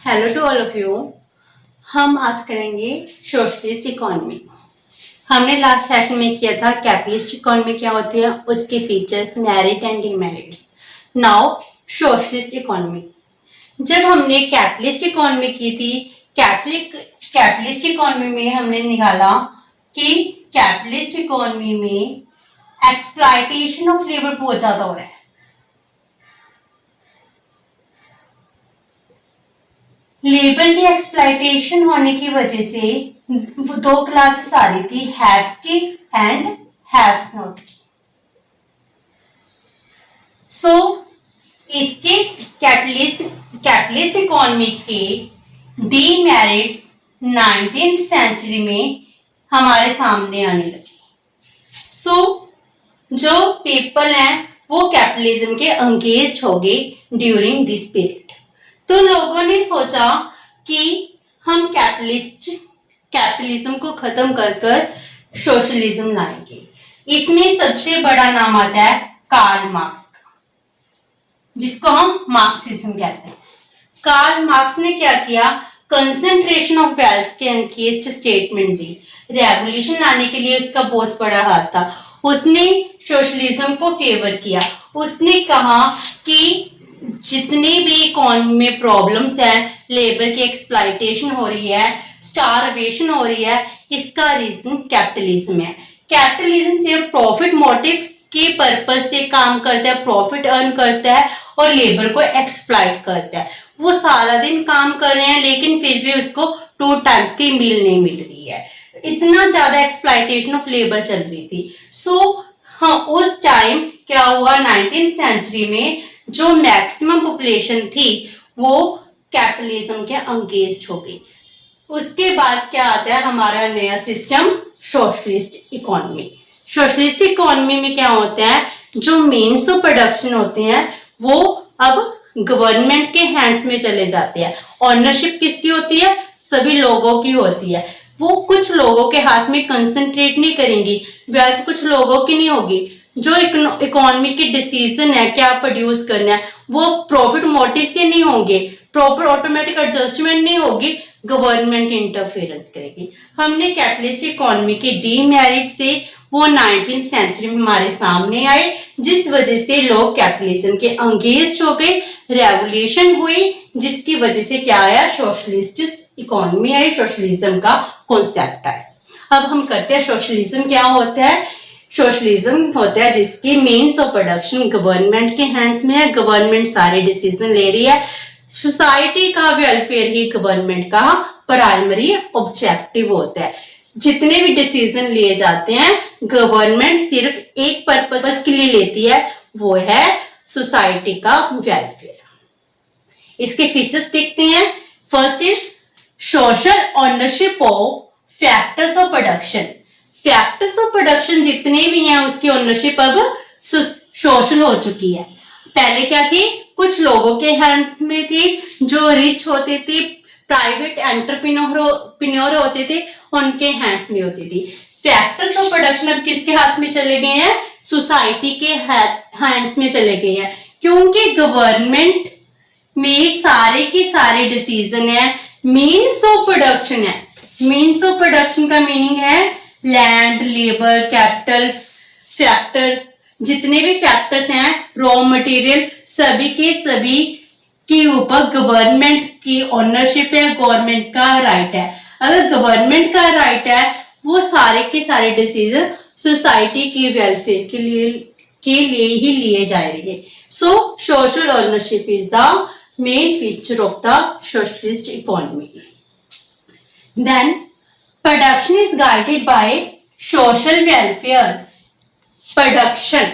Hello to all of you. हम आज करेंगे सोशलिस्ट इकोनॉमी। हमने लास्ट सेशन में किया था कैपिटलिस्ट इकोनॉमी क्या होती है, उसके features, merit and demerits. Now socialist economy. जब हमने कैपिटलिस्ट इकोनॉमी की थी, कैपिटलिस्ट इकोनॉमी में हमने निकाला कि कैपिटलिस्ट इकोनॉमी में एक्सप्लॉयटेशन ऑफ लेबर बहुत ज्यादा हो रहा है। लेबर की एक्सप्लॉयटेशन होने की वजह से दो क्लासेस आ रही थी, हैव्स की एंड हैव्स नॉट की। सो इसके कैपिटलिस्ट इकोनॉमी के डीमेरिट्स 19th सेंचुरी में हमारे सामने आने लगे। सो जो पीपल हैं वो कैपिटलिज्म के अंगेज्ड हो गए ड्यूरिंग दिस पीरियड। तो लोगों ने सोचा कि हम कैपिटलिज्म को खत्म कर सोशलिज्म लाएंगे। इसमें सबसे बड़ा नाम आता है कार्ल मार्क्स का, जिसको हम मार्क्सिज्म कहते हैं। कार्ल मार्क्स ने क्या किया, कंसंट्रेशन ऑफ वेल्थ के अगेंस्ट स्टेटमेंट दी। रेवोल्यूशन लाने के लिए उसका बहुत बड़ा हाथ था। उसने सोशलिज्म को फेवर किया। उसने कहा कि जितने भी इकोनॉमी में प्रॉब्लम्स हैं, लेबर की एक्सप्लॉयटेशन हो रही है, स्टारवेशन हो रही है, इसका रीजन कैपिटलिज्म है। कैपिटलिज्म सिर्फ प्रॉफिट मोटिव के पर्पज से काम करता है, प्रॉफिट अर्न करता है और लेबर को एक्सप्लॉइट करता है। वो सारा दिन काम कर रहे हैं लेकिन फिर भी उसको 2 टाइम्स की मील नहीं मिल रही है। इतना ज्यादा एक्सप्लॉयटेशन ऑफ लेबर चल रही थी। हाँ, उस टाइम क्या हुआ, 19th सेंचुरी में जो मैक्सिमम पॉपुलेशन थी वो कैपिटलिज्म के अंगेज्ड हो गई। उसके बाद क्या आता है हमारा नया system, socialist economy. Socialist economy में क्या होता है, जो मेन्स ऑफ प्रोडक्शन होते हैं वो अब गवर्नमेंट के हैंड्स में चले जाते हैं। ऑनरशिप किसकी होती है, सभी लोगों की होती है। वो कुछ लोगों के हाथ में कंसंट्रेट नहीं करेंगी, वेल्थ कुछ लोगों की नहीं होगी। जो इकोनॉमी के डिसीजन है क्या प्रोड्यूस करना है वो प्रॉफिट मोटिव से नहीं होंगे, प्रॉपर ऑटोमेटिक एडजस्टमेंट नहीं होगी, गवर्नमेंट इंटरफेरेंस करेगी। हमने कैपिटलिस्ट इकोनॉमी के डीमेरिट से वो 19th सेंचुरी में हमारे सामने आए, जिस वजह से लोग कैपिटलिज्म के अंगेज्ड हो गए, रेवोल्यूशन हुई, जिसकी वजह से क्या आया, सोशलिस्ट इकोनॉमी आई, सोशलिज्म का कॉन्सेप्ट आया। अब हम करते हैं सोशलिज्म क्या होता है। सोशलिज्म होता है जिसकी मीन्स ऑफ प्रोडक्शन गवर्नमेंट के हैंड्स में है, गवर्नमेंट सारे डिसीजन ले रही है, सोसाइटी का वेलफेयर ही गवर्नमेंट का प्राइमरी ऑब्जेक्टिव होता है। जितने भी डिसीजन लिए जाते हैं गवर्नमेंट सिर्फ एक पर्पस के लिए लेती है, वो है सोसाइटी का वेलफेयर। इसके फीचर्स देखते हैं। First is social ownership of factors of production. Factors of production जितने भी हैं उसकी ओनरशिप अब सोशल हो चुकी है। पहले क्या थी, कुछ लोगों के हैंड में थी, जो रिच होते थे, प्राइवेट एंटरप्रेन्योर होते थे, उनके हैंड्स में होती थी। फैक्टर्स ऑफ प्रोडक्शन अब किसके हाथ में चले गए हैं, सोसाइटी के हैंड्स में चले गए हैं, क्योंकि गवर्नमेंट में सारे के सारे डिसीजन है मीन्स ऑफ प्रोडक्शन है। मीन्स ऑफ प्रोडक्शन का मीनिंग है लैंड, लेबर, कैपिटल, फैक्टर, जितने भी फैक्टर्स हैं, रॉ मटेरियल, सभी के सभी के ऊपर गवर्नमेंट की ओनरशिप है, गवर्नमेंट का राइट है। अगर गवर्नमेंट का राइट है वो सारे के सारे डिसीजन सोसाइटी के वेलफेयर के लिए ही लिए जाएंगे। So social ownership is the main feature of the socialist economy. Then production is guided by social welfare. Production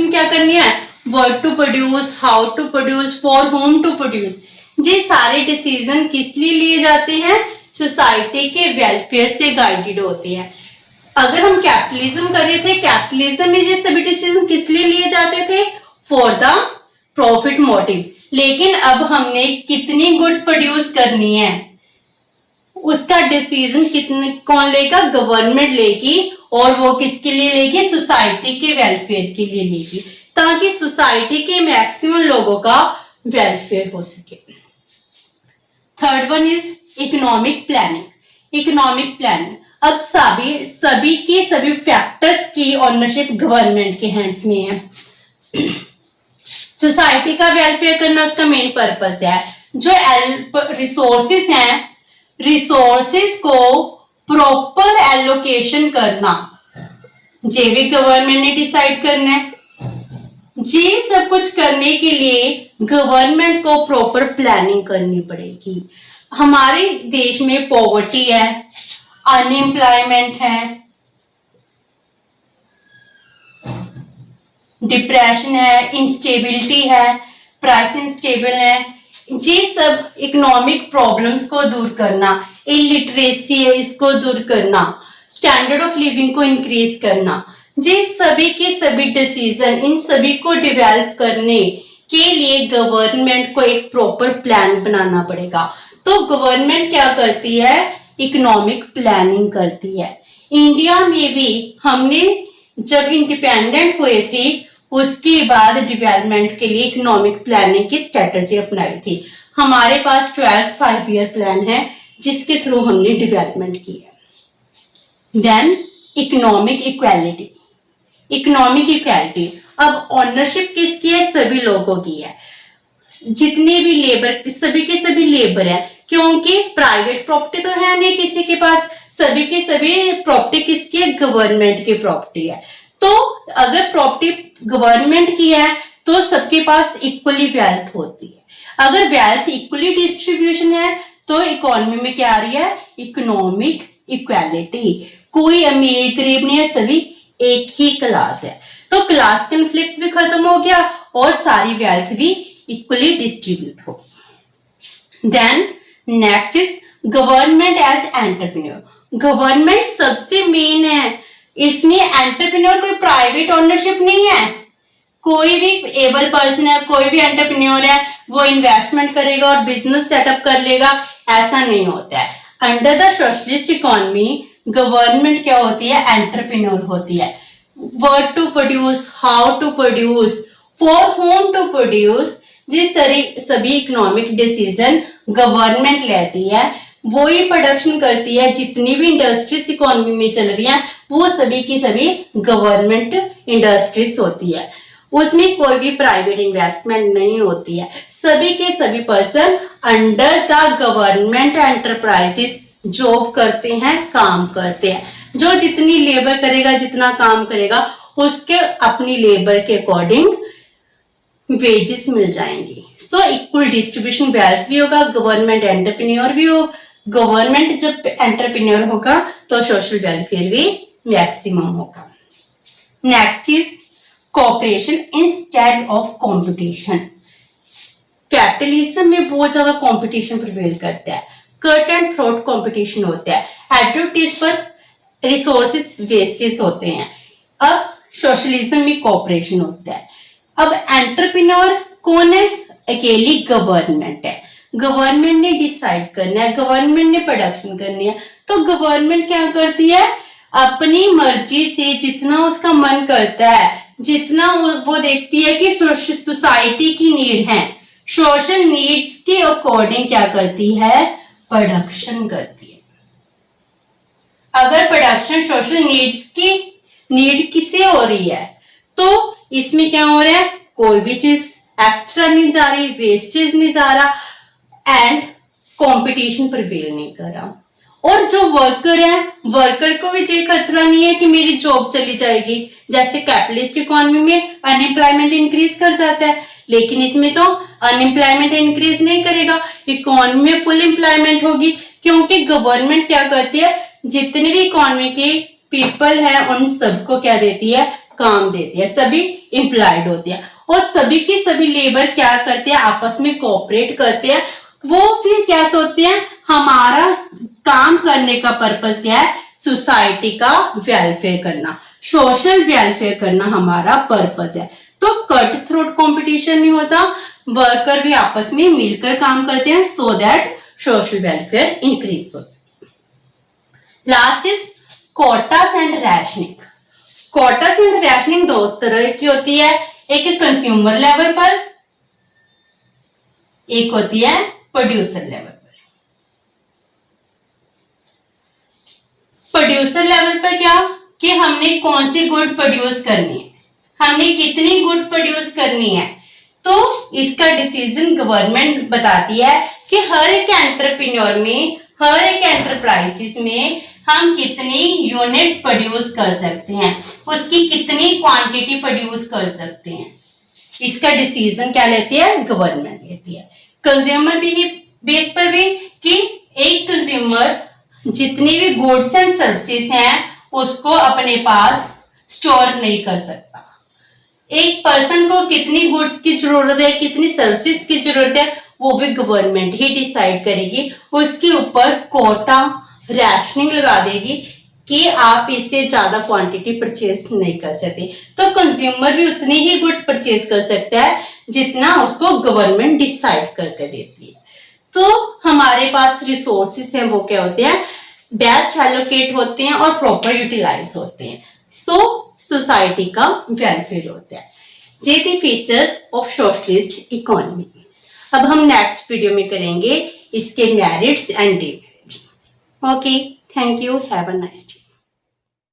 क्या करनी है, what to produce, how to produce, for whom to produce. ये सारे डिसीजन किस लिए लिए जाते हैं, सोसाइटी के वेलफेयर से गाइडेड होते हैं। अगर हम कैपिटलिज्म कर रहे थे, कैपिटलिज्म में ये सभी डिसीजन किस लिए लिए जाते थे, फॉर द प्रॉफिट मोटिव। लेकिन अब हमने कितनी गुड्स प्रोड्यूस करनी है उसका डिसीजन कौन लेगा, गवर्नमेंट लेगी, और वो किसके लिए लेगी, सोसाइटी के वेलफेयर के लिए लेगी, ताकि सोसाइटी के मैक्सिमम लोगों का वेलफेयर हो सके। Third one is economic planning. Economic planning, अब सभी के सभी फैक्टर्स की ओनरशिप गवर्नमेंट के हैंड्स में है। सोसाइटी का वेलफेयर करना उसका मेन पर्पस है। जो रिसोर्सेस हैं, रिसोर्सेस को प्रॉपर एलोकेशन करना ये भी गवर्नमेंट ने डिसाइड करना है। ये सब कुछ करने के लिए गवर्नमेंट को प्रॉपर प्लानिंग करनी पड़ेगी। हमारे देश में पॉवर्टी है, अनएम्प्लॉयमेंट है, डिप्रेशन है, इंस्टेबिलिटी है, प्राइस इंस्टेबल है। ये सब इकोनॉमिक प्रॉब्लम्स को दूर करना, इलिटरेसी है इसको दूर करना, स्टैंडर्ड ऑफ लिविंग को इंक्रीज करना, ये सभी के सभी डिसीजन, इन सभी को डेवलप करने के लिए गवर्नमेंट को एक प्रॉपर प्लान बनाना पड़ेगा। तो गवर्नमेंट क्या करती है? इकोनॉमिक प्लानिंग करती है। इंडिया में भी हमने जब इंडिपेंडेंट हुए थे उसके बाद डेवलपमेंट के लिए इकोनॉमिक प्लानिंग की स्ट्रेटजी अपनाई थी। हमारे पास 12th 5 ईयर प्लान है जिसके थ्रू हमने डेवलपमेंट की है। Then economic equality. Economic equality, अब ओनरशिप किसकी है? सभी लोगों की है। जितने भी लेबर, सभी के सभी लेबर है, क्योंकि प्राइवेट प्रॉपर्टी तो है नहीं किसी के पास, सभी के सभी प्रॉपर्टी किसकी है? गवर्नमेंट की प्रॉपर्टी है। तो अगर प्रॉपर्टी गवर्नमेंट की है तो सबके पास इक्वली वेल्थ होती है। अगर वेल्थ इक्वली डिस्ट्रीब्यूशन है तो इकोनॉमी में क्या आ रही है? Economic equality. कोई अमीर गरीब नहीं है, सभी एक ही क्लास है। तो क्लास कन्फ्लिक्ट भी खत्म हो गया और सारी वेल्थ भी इक्वली डिस्ट्रीब्यूट हो। Then next is government as entrepreneur. Government सबसे मेन है, इसमें एंटरप्रेन्योर कोई प्राइवेट ओनरशिप नहीं है। कोई भी एबल पर्सन है, कोई भी एंटरप्रेन्योर है, वो इन्वेस्टमेंट करेगा और बिजनेस सेटअप कर लेगा, ऐसा नहीं होता है। Under the socialist economy government क्या होती है? एंटरप्रेन्योर होती है। What to produce, how to produce, for whom to produce, जिस तरह सभी इकोनॉमिक डिसीजन गवर्नमेंट लेती है, वो ही प्रोडक्शन करती है। जितनी भी इंडस्ट्रीज इकोनॉमी में चल रही हैं वो सभी की सभी गवर्नमेंट इंडस्ट्रीज होती है। उसमें कोई भी प्राइवेट इन्वेस्टमेंट नहीं होती है। सभी के सभी person under the government enterprises job करते हैं, काम करते हैं। जो जितनी लेबर करेगा, जितना काम करेगा, उसके अपनी लेबर के अकॉर्डिंग वेजेस मिल जाएंगे। सो इक्वल डिस्ट्रीब्यूशन वेल्थ भी होगा, गवर्नमेंट एंटरप्रेन्योर भी हो। गवर्नमेंट जब एंटरप्रेन्योर होगा तो सोशल वेलफेयर भी मैक्सिमम होगा। Next is cooperation instead of competition. Capitalism में बहुत ज्यादा कंपटीशन प्रिवेल करता है, कट एंड थ्रोट कंपटीशन होता है, एडवर्टीज पर रिसोर्सेज वेस्टेज होते हैं। अब सोशलिज्म में कोऑपरेशन होता है। अब एंटरप्रेन्योर कौन है? अकेली गवर्नमेंट है। गवर्नमेंट ने डिसाइड करना है, गवर्नमेंट ने प्रोडक्शन करनी है। तो गवर्नमेंट क्या करती है? अपनी मर्जी से जितना उसका मन करता है, जितना वो देखती है कि सोसाइटी की नीड है, सोशल नीड्स के अकॉर्डिंग क्या करती है? प्रोडक्शन करती है। अगर प्रोडक्शन सोशल नीड्स की नीड किसे हो रही है तो इसमें क्या हो रहा है? कोई भी चीज एक्स्ट्रा नहीं जा रही, वेस्टेज नहीं जा रहा एंड कंपटीशन प्रिवेल नहीं कर रहा। और जो वर्कर है, वर्कर को भी ये खतरा नहीं है कि मेरी जॉब चली जाएगी। जैसे कैपिटलिस्ट इकोनॉमी में अनएम्प्लॉयमेंट इंक्रीज कर जाता है, लेकिन इसमें तो अनएम्प्लॉयमेंट इंक्रीज नहीं करेगा, इकोनॉमी में फुल एम्प्लॉयमेंट होगी। क्योंकि गवर्नमेंट क्या करती है? जितने भी इकोनॉमी के पीपल है उन सबको क्या देती है? काम देती है, सभी एम्प्लॉयड होती है। और सभी की सभी लेबर क्या करते हैं? आपस में कोऑपरेट करते हैं। वो फिर क्या सोचते हैं? हमारा काम करने का पर्पस क्या है? सोसाइटी का वेलफेयर करना, सोशल वेलफेयर करना हमारा पर्पस है। तो कट थ्रोट कंपटीशन नहीं होता, वर्कर भी आपस में मिलकर काम करते हैं so that social welfare increase हो सके। Last is quotas and rationing. Quotas and rationing दो तरह की होती है, एक कंज्यूमर लेवल पर, एक होती है प्रोड्यूसर लेवल पर। प्रोड्यूसर लेवल पर क्या कि हमने कौन सी गुड प्रोड्यूस करनी है, हमने कितनी गुड्स प्रोड्यूस करनी है, तो इसका डिसीजन गवर्नमेंट बताती है कि हर एक एंटरप्रेन्योर में, हर एक एंटरप्राइजेस में हम कितनी यूनिट्स प्रोड्यूस कर सकते हैं, उसकी कितनी क्वांटिटी प्रोड्यूस कर सकते हैं, इसका डिसीजन क्या लेती है, गवर्नमेंट लेती है। कंज्यूमर भी बेस पर भी कि एक कंज्यूमर जितनी भी गुड्स एंड सर्विसेज हैं उसको अपने पास स्टोर नहीं कर सकता। एक पर्सन को कितनी गुड्स की जरूरत है, कितनी सर्विसेज की जरूरत है, वो भी गवर्नमेंट ही डिसाइड करेगी। उसके ऊपर कोटा रैशनिंग लगा देगी कि आप इससे ज्यादा क्वांटिटी परचेज नहीं कर सकते। तो कंज्यूमर भी उतनी ही गुड्स परचेज कर सकता है जितना उसको गवर्नमेंट डिसाइड करके देती है। तो हमारे पास रिसोर्सेस हैं वो क्या होते हैं, बेस्ट एलोकेट होते हैं और प्रॉपर यूटिलाइज होते हैं। सो सोसाइटी का वेलफेयर होता है। ये थी फीचर्स ऑफ सोशलिस्ट इकोनॉमी। अब हम नेक्स्ट वीडियो में करेंगे इसके merits and demerits. Okay, thank you, have a nice day.